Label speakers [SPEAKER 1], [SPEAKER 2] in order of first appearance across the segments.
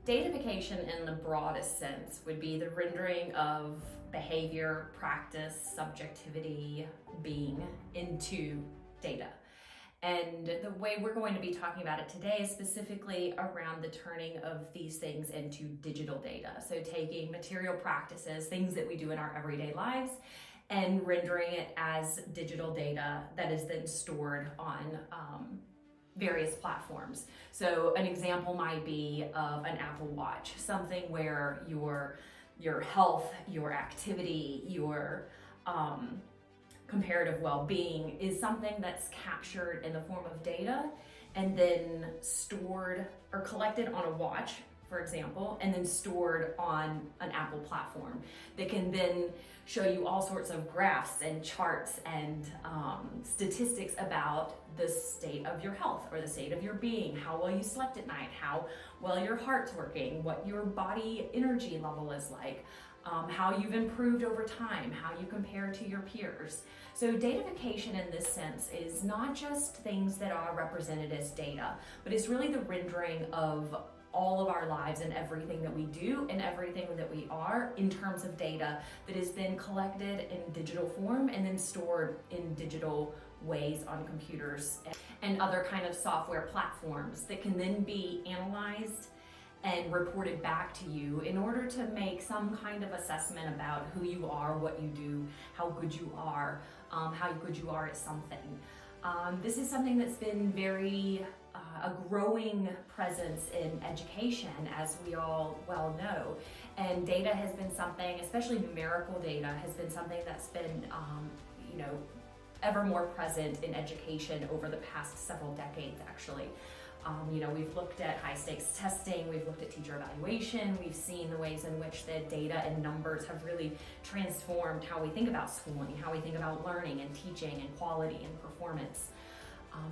[SPEAKER 1] Datafication in the broadest sense would be the rendering of behavior, practice, subjectivity, being into data. And the way we're going to be talking about it today is specifically around the turning of these things into digital data. So taking material practices, things that we do in our everyday lives, and rendering it as digital data that is then stored on various platforms. So an example might be of an Apple Watch, something where your health, your activity, your comparative well-being is something that's captured in the form of data and then stored or collected on a watch, for example, and then stored on an Apple platform that can then show you all sorts of graphs and charts and statistics about the state of your health or the state of your being, how well you slept at night, how well your heart's working, what your body energy level is like, how you've improved over time, how you compare to your peers. So datafication in this sense is not just things that are represented as data, but it's really the rendering of all of our lives and everything that we do and everything that we are in terms of data that is then collected in digital form and then stored in digital ways on computers and other kind of software platforms that can then be analyzed and reported back to you in order to make some kind of assessment about who you are, what you do, how good you are at something. This is something that's been very a growing presence in education, as we all well know. And data has been something, especially numerical data, has been something that's been, ever more present in education over the past several decades, actually. We've looked at high stakes testing, we've looked at teacher evaluation, we've seen the ways in which the data and numbers have really transformed how we think about schooling, how we think about learning and teaching and quality and performance.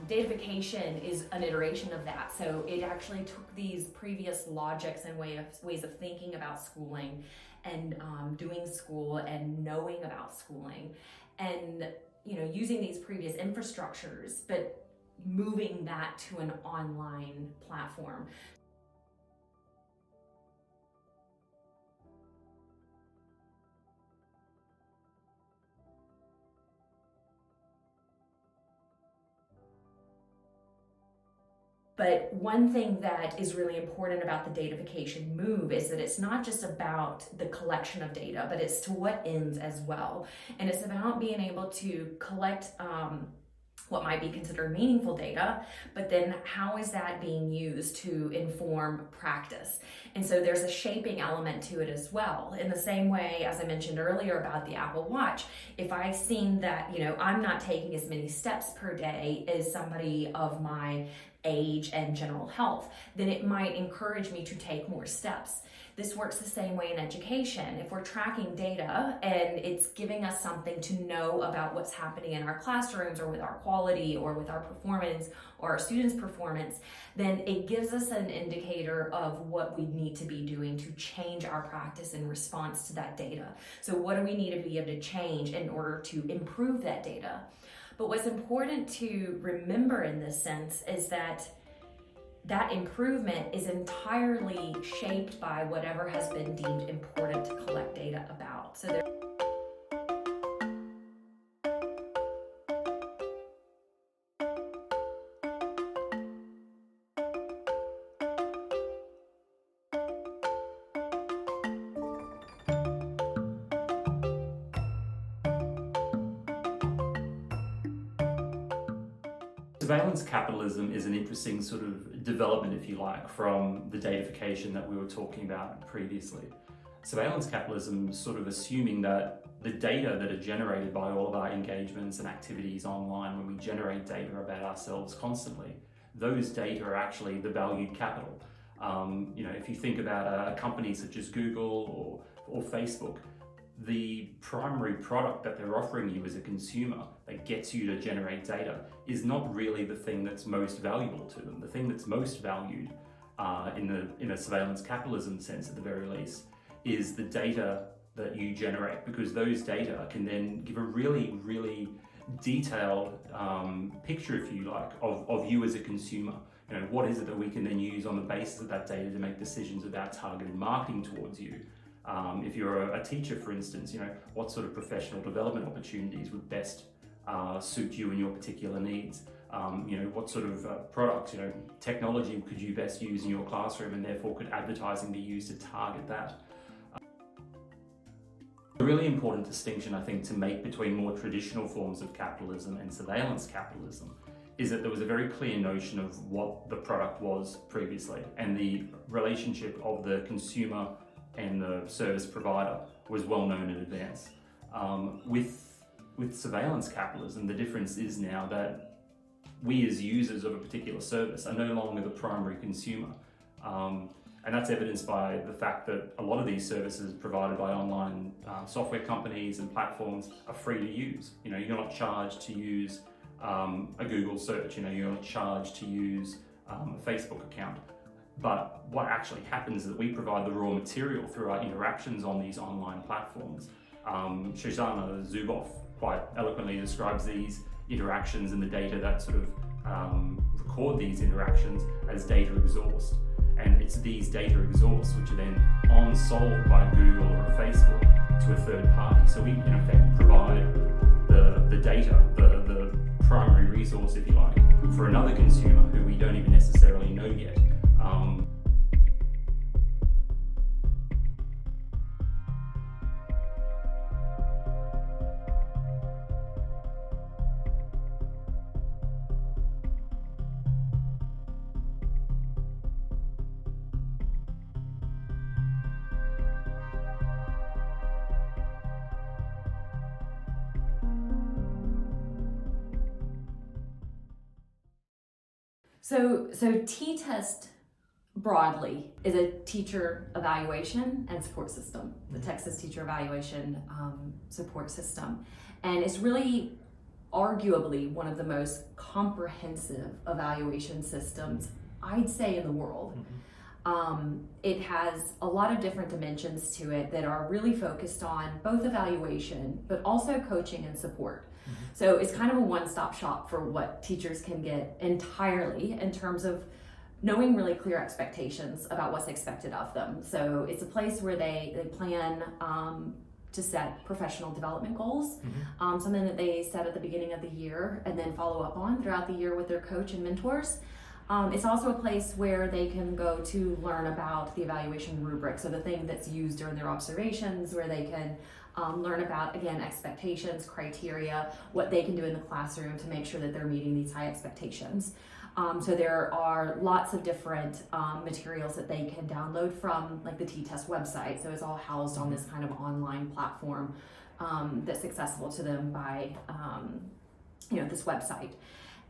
[SPEAKER 1] Datafication is an iteration of that. So it actually took these previous logics and ways of thinking about schooling and doing school and knowing about schooling and, using these previous infrastructures, but moving that to an online platform. But one thing that is really important about the datafication move is that it's not just about the collection of data, but it's to what ends as well. And it's about being able to collect what might be considered meaningful data, but then how is that being used to inform practice? And so there's a shaping element to it as well. In the same way, as I mentioned earlier about the Apple Watch, if I've seen that, I'm not taking as many steps per day as somebody of my age and general health, then it might encourage me to take more steps. This works the same way in education. If we're tracking data and it's giving us something to know about what's happening in our classrooms or with our quality or with our performance or our students' performance, then it gives us an indicator of what we need to be doing to change our practice in response to that data. So what do we need to be able to change in order to improve that data? But what's important to remember in this sense is that improvement is entirely shaped by whatever has been deemed important to collect data about. So
[SPEAKER 2] Surveillance capitalism is an interesting sort of development, if you like, from the datafication that we were talking about previously. Surveillance capitalism is sort of assuming that the data that are generated by all of our engagements and activities online, when we generate data about ourselves constantly, those data are actually the valued capital. If you think about companies such as Google or Facebook, the primary product that they're offering you as a consumer that gets you to generate data is not really the thing that's most valuable to them. The thing that's most valued in a surveillance capitalism sense, at the very least, is the data that you generate, because those data can then give a really, really detailed picture, if you like, of you as a consumer. What is it that we can then use on the basis of that data to make decisions about targeted marketing towards you? If you're a teacher, for instance, what sort of professional development opportunities would best suit you and your particular needs? What sort of products, technology could you best use in your classroom, and therefore could advertising be used to target that? A really important distinction, I think, to make between more traditional forms of capitalism and surveillance capitalism is that there was a very clear notion of what the product was previously, and the relationship of the consumer and the service provider was well known in advance. With surveillance capitalism, the difference is now that we as users of a particular service are no longer the primary consumer. And that's evidenced by the fact that a lot of these services provided by online software companies and platforms are free to use. You're not charged to use a Google search, you're not charged to use a Facebook account. But what actually happens is that we provide the raw material through our interactions on these online platforms. Shoshana Zuboff quite eloquently describes these interactions and the data that sort of record these interactions as data exhaust. And it's these data exhausts which are then on-sold by Google or Facebook to a third party. So we, in effect, provide the data, the primary resource, if you like, for another consumer who we don't even necessarily know yet.
[SPEAKER 1] So T-TESS broadly is a teacher evaluation and support system, the Texas Teacher Evaluation Support System. And it's really arguably one of the most comprehensive evaluation systems, I'd say, in the world. It has a lot of different dimensions to it that are really focused on both evaluation, but also coaching and support. So it's kind of a one-stop shop for what teachers can get entirely in terms of knowing really clear expectations about what's expected of them. So it's a place where they plan to set professional development goals, something that they set at the beginning of the year and then follow up on throughout the year with their coach and mentors. It's also a place where they can go to learn about the evaluation rubric, so the thing that's used during their observations, where they can learn about, again, expectations, criteria, what they can do in the classroom to make sure that they're meeting these high expectations. So there are lots of different materials that they can download from, like the T-TESS website. So it's all housed on this kind of online platform that's accessible to them by this website.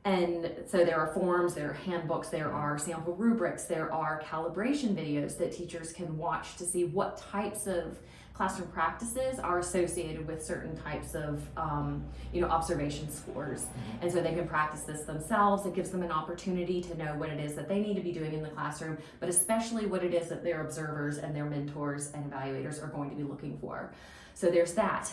[SPEAKER 1] And so there are forms, there are handbooks, there are sample rubrics, there are calibration videos that teachers can watch to see what types of classroom practices are associated with certain types of observation scores. And so they can practice this themselves. It gives them an opportunity to know what it is that they need to be doing in the classroom, but especially what it is that their observers and their mentors and evaluators are going to be looking for. So there's that.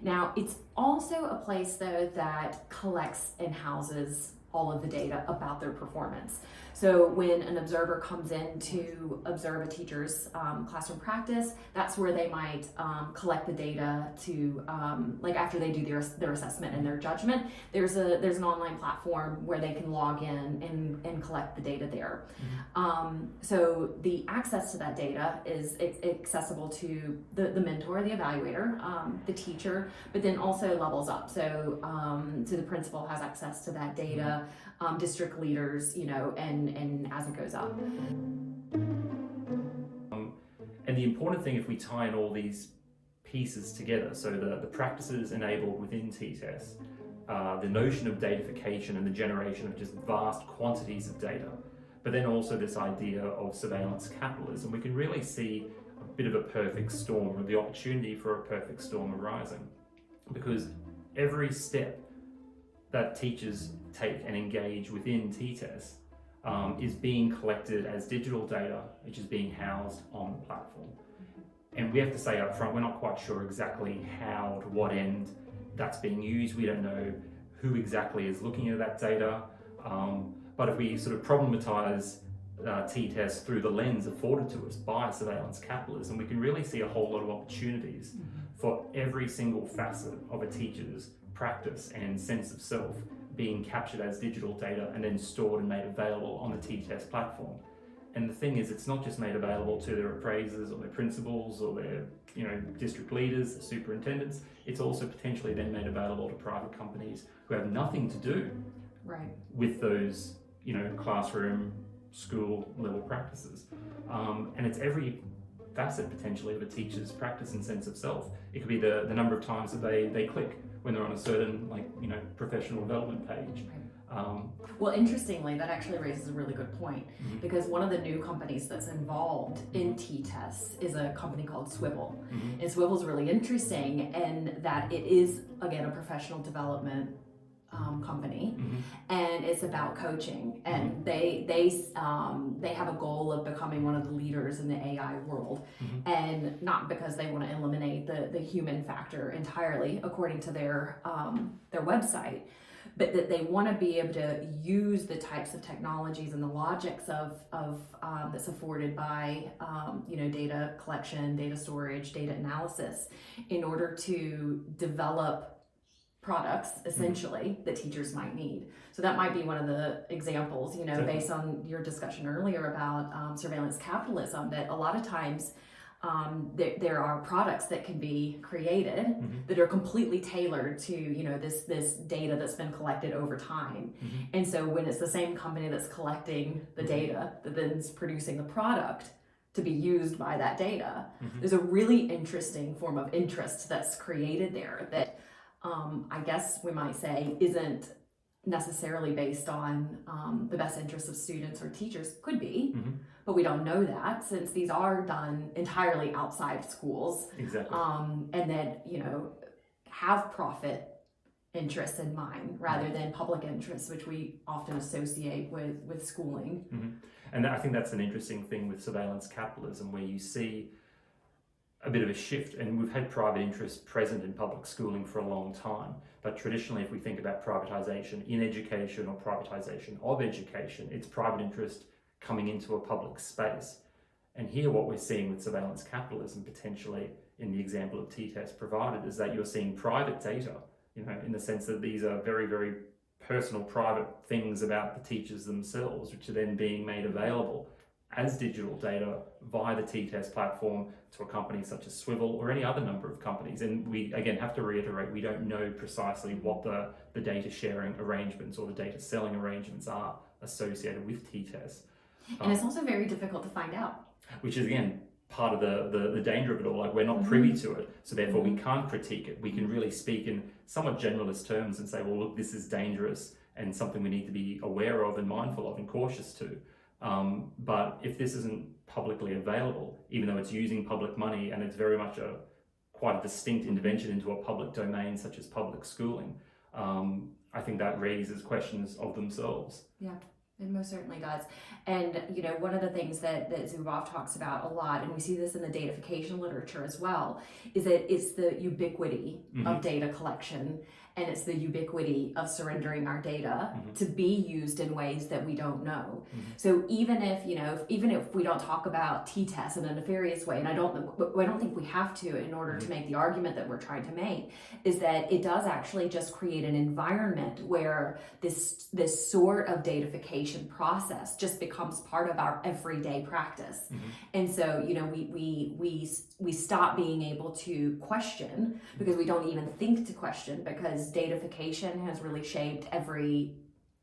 [SPEAKER 1] Now, it's also a place, though, that collects and houses all of the data about their performance. So when an observer comes in to observe a teacher's classroom practice, that's where they might collect the data to, after they do their assessment and their judgment, there's an online platform where they can log in and collect the data there. So the access to that data is accessible to the mentor, the evaluator, the teacher, but then also levels up. So the principal has access to that data. data, district leaders, and as it goes up.
[SPEAKER 2] And the important thing, if we tie in all these pieces together, so the practices enabled within T-TESS, the notion of datafication and the generation of just vast quantities of data, but then also this idea of surveillance capitalism, we can really see a bit of a perfect storm, or the opportunity for a perfect storm arising. Because every step that teachers take and engage within T-TESS is being collected as digital data, which is being housed on the platform. And we have to say up front, we're not quite sure exactly how, to what end that's being used. We don't know who exactly is looking at that data. But if we sort of problematize T-TESS through the lens afforded to us by surveillance capitalism, we can really see a whole lot of opportunities for every single facet of a teacher's practice and sense of self being captured as digital data and then stored and made available on the T-TESS platform. And the thing is, it's not just made available to their appraisers or their principals or their district leaders, the superintendents. It's also potentially then made available to private companies who have nothing to do with those classroom, school level practices. And it's every facet potentially of a teacher's practice and sense of self. It could be the number of times that they click when they're on a certain professional development page.
[SPEAKER 1] Well, interestingly, that actually raises a really good point, because one of the new companies that's involved in T-TESS is a company called Swivel. And Swivel's really interesting in that it is, again, a professional development company, and it's about coaching, and they have a goal of becoming one of the leaders in the AI world, and not because they want to eliminate the human factor entirely, according to their website, but that they want to be able to use the types of technologies and the logics of that's afforded by data collection, data storage, data analysis, in order to develop products essentially that teachers might need. So that might be one of the examples, based on your discussion earlier about surveillance capitalism, that a lot of times there are products that can be created that are completely tailored to this data that's been collected over time. And so when it's the same company that's collecting the data that then is producing the product to be used by that data, there's a really interesting form of interest that's created there that I guess we might say isn't necessarily based on the best interests of students or teachers. Could be, but we don't know that, since these are done entirely outside schools.
[SPEAKER 2] Exactly.
[SPEAKER 1] And that have profit interests in mind rather than public interests, which we often associate with schooling.
[SPEAKER 2] And I think that's an interesting thing with surveillance capitalism, where you see a bit of a shift, and we've had private interest present in public schooling for a long time, but traditionally, if we think about privatization in education or privatization of education, it's private interest coming into a public space. And here what we're seeing with surveillance capitalism, potentially in the example of T-TESS provided, is that you're seeing private data, in the sense that these are very, very personal, private things about the teachers themselves, which are then being made available as digital data via the T-TESS platform to a company such as Swivel or any other number of companies. And we, again, have to reiterate, we don't know precisely what the data sharing arrangements or the data selling arrangements are associated with T-TESS.
[SPEAKER 1] And it's also very difficult to find out.
[SPEAKER 2] Which is, again, part of the danger of it all. Like, we're not privy to it, so therefore we can't critique it. We can really speak in somewhat generalist terms and say, well, look, this is dangerous and something we need to be aware of and mindful of and cautious to. But if this isn't publicly available, even though it's using public money and it's very much quite a distinct intervention into a public domain such as public schooling, I think that raises questions of themselves.
[SPEAKER 1] Yeah, it most certainly does. And one of the things that Zuboff talks about a lot, and we see this in the datafication literature as well, is that it's the ubiquity of data collection, and it's the ubiquity of surrendering our data to be used in ways that we don't know. So even if we don't talk about T-TESS in a nefarious way, and I don't think we have to in order to make the argument that we're trying to make, is that it does actually just create an environment where this sort of datafication process just becomes part of our everyday practice. And so we stop being able to question, because we don't even think to question, because datafication has really shaped every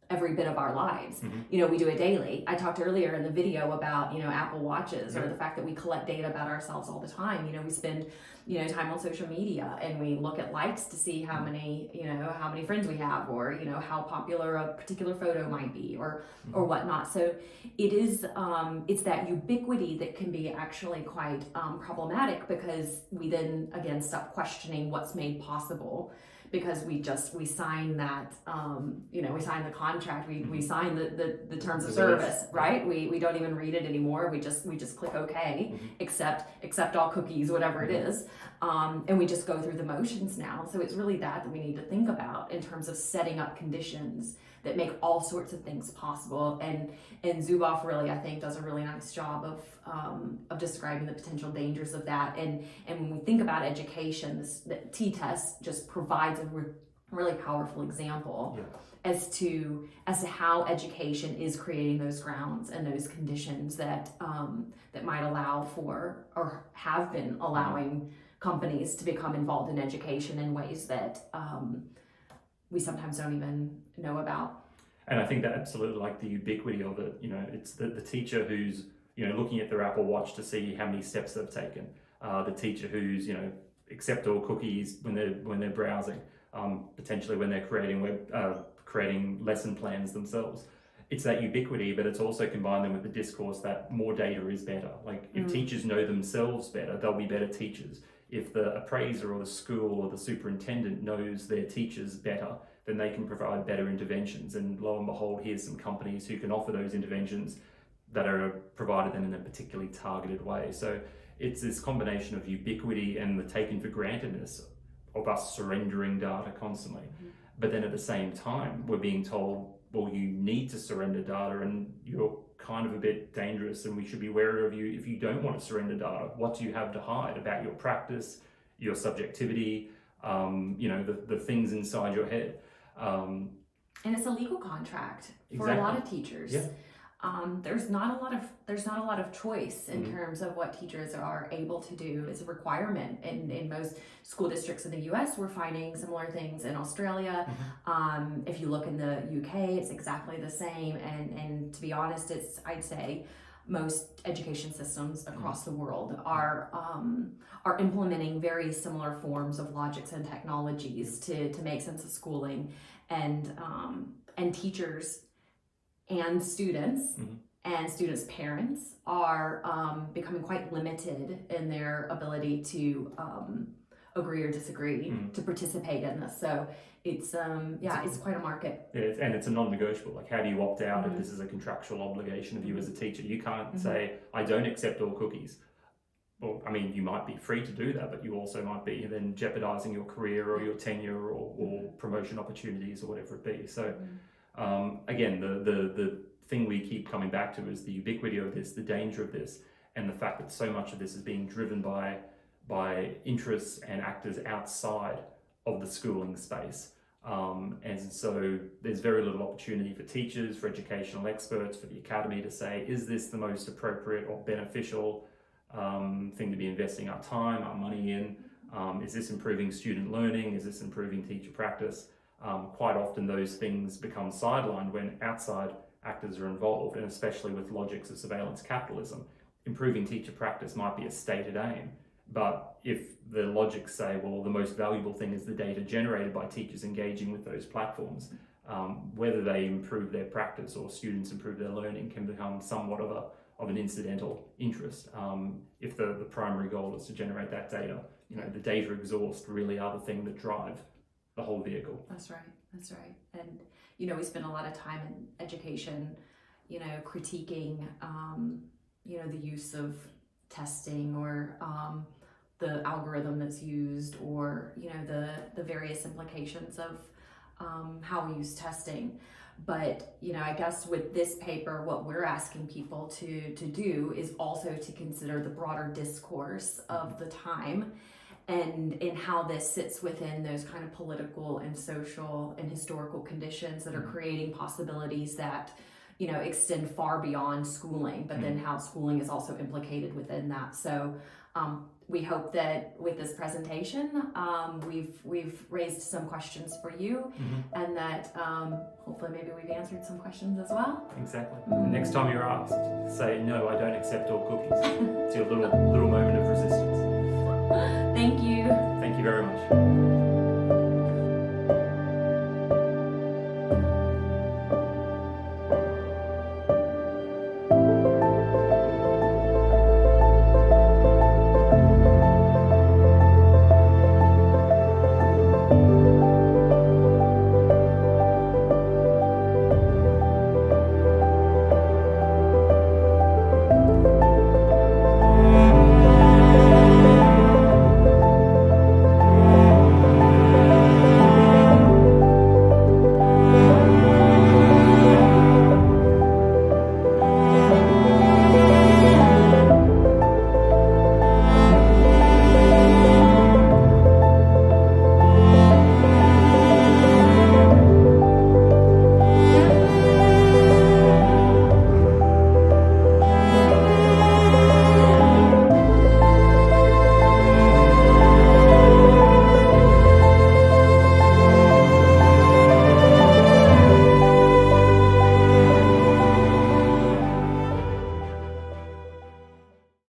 [SPEAKER 1] every bit of our lives.
[SPEAKER 2] Mm-hmm.
[SPEAKER 1] You know, we do it daily. I talked earlier in the video about, you know, Apple Watches, or the fact that we collect data about ourselves all the time. You know, we spend, you know, time on social media, and we look at likes to see how many, you know, how many friends we have, or, you know, how popular a particular photo might be, or whatnot. So it is, it's that ubiquity that can be actually quite problematic, because we then again stop questioning what's made possible, because we sign that, you know, we sign the contract, we sign the terms of service, right? We don't even read it anymore. We just click OK, accept all cookies, whatever it is, and we just go through the motions now. So it's really that we need to think about in terms of setting up conditions that make all sorts of things possible. And Zuboff really, I think, does a really nice job of describing the potential dangers of that. And when we think about education, the T-TESS just provides a really powerful example as to how education is creating those grounds and those conditions that might allow for, or have been allowing, companies to become involved in education in ways that we sometimes don't even know about.
[SPEAKER 2] And I think that absolutely, like the ubiquity of it, you know, it's the teacher who's, you know, looking at their Apple Watch to see how many steps they've taken, the teacher who's, you know, accept all cookies when they're browsing, potentially when they're creating lesson plans themselves. It's that ubiquity, but it's also combined then with the discourse that more data is better. Like if teachers know themselves better, they'll be better teachers. If the appraiser or the school or the superintendent knows their teachers better, then they can provide better interventions. And lo and behold, here's some companies who can offer those interventions that are provided them in a particularly targeted way. So it's this combination of ubiquity and the taken for grantedness of us surrendering data constantly. But then at the same time, we're being told, well, you need to surrender data and you're kind of a bit dangerous and we should be wary of you if you don't want to surrender data. What do you have to hide about your practice, your subjectivity, you know, the things inside your head?
[SPEAKER 1] And it's a legal contract for a lot of teachers.
[SPEAKER 2] Yeah.
[SPEAKER 1] There's not a lot of choice in terms of what teachers are able to do. It's a requirement in most school districts in the US. We're finding similar things in Australia. If you look in the UK, it's exactly the same. And to be honest, I'd say most education systems across the world are implementing very similar forms of logics and technologies to make sense of schooling, and teachers and students and students' parents are becoming quite limited in their ability to agree or disagree, to participate in this. So it's quite a market.
[SPEAKER 2] Yeah, and it's a non-negotiable. Like, how do you opt out if this is a contractual obligation of you as a teacher? You can't say, I don't accept all cookies. Well, I mean, you might be free to do that, but you also might be then jeopardizing your career or your tenure or promotion opportunities or whatever it be. So again, the thing we keep coming back to is the ubiquity of this, the danger of this, and the fact that so much of this is being driven by interests and actors outside of the schooling space. And so there's very little opportunity for teachers, for educational experts, for the academy to say, is this the most appropriate or beneficial thing to be investing our time, our money in? Is this improving student learning? Is this improving teacher practice? Quite often those things become sidelined when outside actors are involved, and especially with logics of surveillance capitalism. Improving teacher practice might be a stated aim, but if the logics say, well, the most valuable thing is the data generated by teachers engaging with those platforms, whether they improve their practice or students improve their learning can become somewhat of an incidental interest. If the primary goal is to generate that data, you know, the data exhaust really are the thing that drive the whole vehicle.
[SPEAKER 1] That's right. And, you know, we spend a lot of time in education, you know, critiquing, you know, the use of testing or the algorithm that's used, or, you know, the various implications of how we use testing. But, you know, I guess with this paper, what we're asking people to do is also to consider the broader discourse of the time, and in how this sits within those kind of political and social and historical conditions that are creating possibilities that extend far beyond schooling, but then how schooling is also implicated within that. So we hope that with this presentation, we've raised some questions for you, and that hopefully maybe we've answered some questions as well.
[SPEAKER 2] Exactly. The next time you're asked, say, no, I don't accept all cookies. It's your little moment of resistance.
[SPEAKER 1] Thank you.
[SPEAKER 2] Thank you very much.